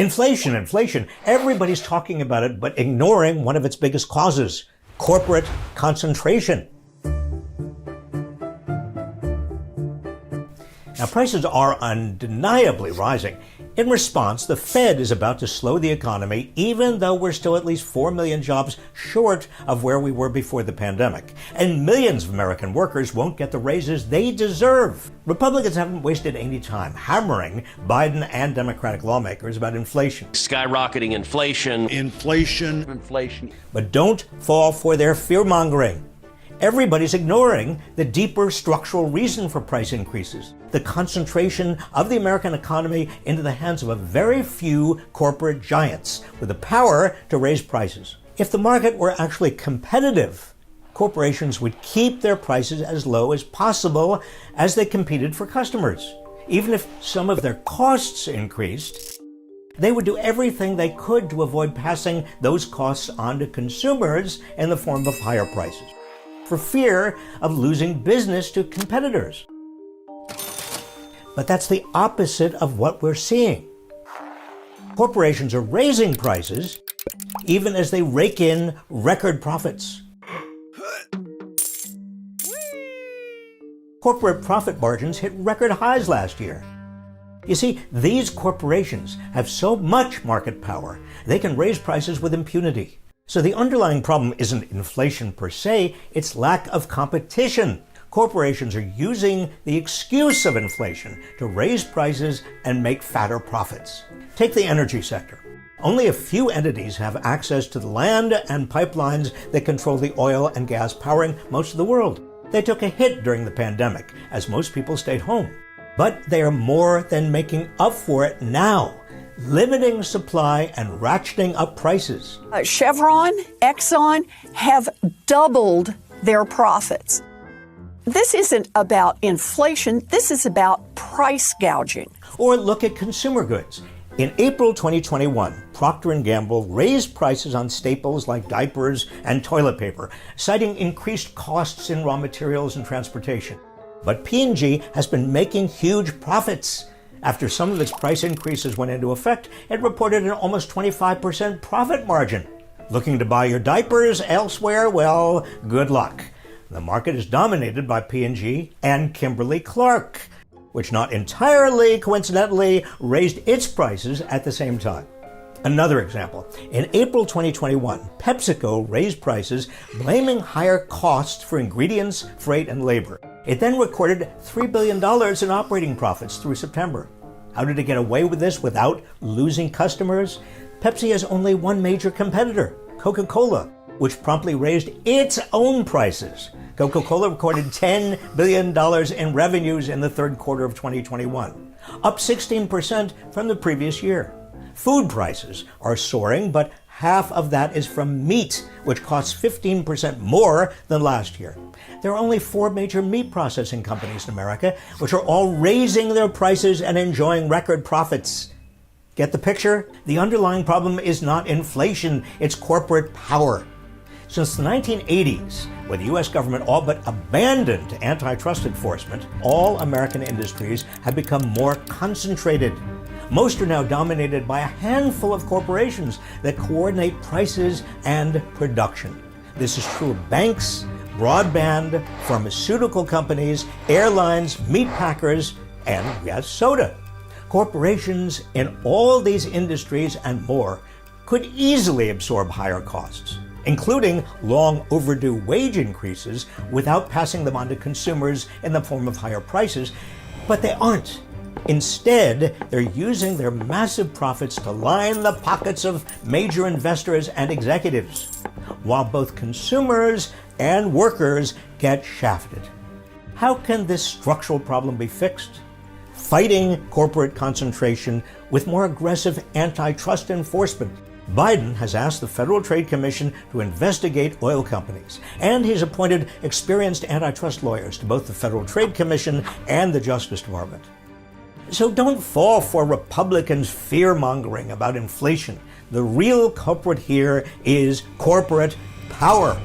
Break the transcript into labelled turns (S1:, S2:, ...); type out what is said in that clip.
S1: Inflation, inflation. Everybody's talking about it, but ignoring one of its biggest causes, corporate concentration. Now, prices are undeniably rising. In response, the Fed is about to slow the economy, even though we're still at least 4 million jobs short of where we were before the pandemic. And millions of American workers won't get the raises they deserve. Republicans haven't wasted any time hammering Biden and Democratic lawmakers about inflation.
S2: Skyrocketing inflation.
S3: Inflation.
S1: But don't fall for their fear-mongering. Everybody's ignoring the deeper structural reason for price increases, the concentration of the American economy into the hands of a very few corporate giants with the power to raise prices. If the market were actually competitive, corporations would keep their prices as low as possible as they competed for customers. Even if some of their costs increased, they would do everything they could to avoid passing those costs on to consumers in the form of higher prices, for fear of losing business to competitors. But that's the opposite of what we're seeing. Corporations are raising prices even as they rake in record profits. Corporate profit margins hit record highs last year. You see, these corporations have so much market power, they can raise prices with impunity. So the underlying problem isn't inflation per se, it's lack of competition. Corporations are using the excuse of inflation to raise prices and make fatter profits. Take the energy sector. Only a few entities have access to the land and pipelines that control the oil and gas powering most of the world. They took a hit during the pandemic as most people stayed home. But they are more than making up for it now, limiting supply and ratcheting up prices.
S4: Chevron, Exxon have doubled their profits. This isn't about inflation, this is about price gouging.
S1: Or look at consumer goods. In April 2021, Procter & Gamble raised prices on staples like diapers and toilet paper, citing increased costs in raw materials and transportation. But P&G has been making huge profits. After some of its price increases went into effect, it reported an almost 25% profit margin. Looking to buy your diapers elsewhere? Well, good luck. The market is dominated by P&G and Kimberly-Clark, which not entirely coincidentally raised its prices at the same time. Another example, in April 2021, PepsiCo raised prices, blaming higher costs for ingredients, freight, and labor. It then recorded $3 billion in operating profits through September. How did it get away with this without losing customers? Pepsi has only one major competitor, Coca-Cola, which promptly raised its own prices. Coca-Cola recorded $10 billion in revenues in the third quarter of 2021, up 16% from the previous year. Food prices are soaring, but half of that is from meat, which costs 15% more than last year. There are only 4 major meat processing companies in America, which are all raising their prices and enjoying record profits. Get the picture? The underlying problem is not inflation, it's corporate power. Since the 1980s, when the U.S. government all but abandoned antitrust enforcement, all American industries have become more concentrated. Most are now dominated by a handful of corporations that coordinate prices and production. This is true of banks, broadband, pharmaceutical companies, airlines, meat packers, and yes, soda. Corporations in all these industries and more could easily absorb higher costs, including long overdue wage increases, without passing them on to consumers in the form of higher prices, but they aren't. Instead, they're using their massive profits to line the pockets of major investors and executives, while both consumers and workers get shafted. How can this structural problem be fixed? Fighting corporate concentration with more aggressive antitrust enforcement. Biden has asked the Federal Trade Commission to investigate oil companies, and he's appointed experienced antitrust lawyers to both the Federal Trade Commission and the Justice Department. So don't fall for Republicans' fear-mongering about inflation. The real culprit here is corporate power.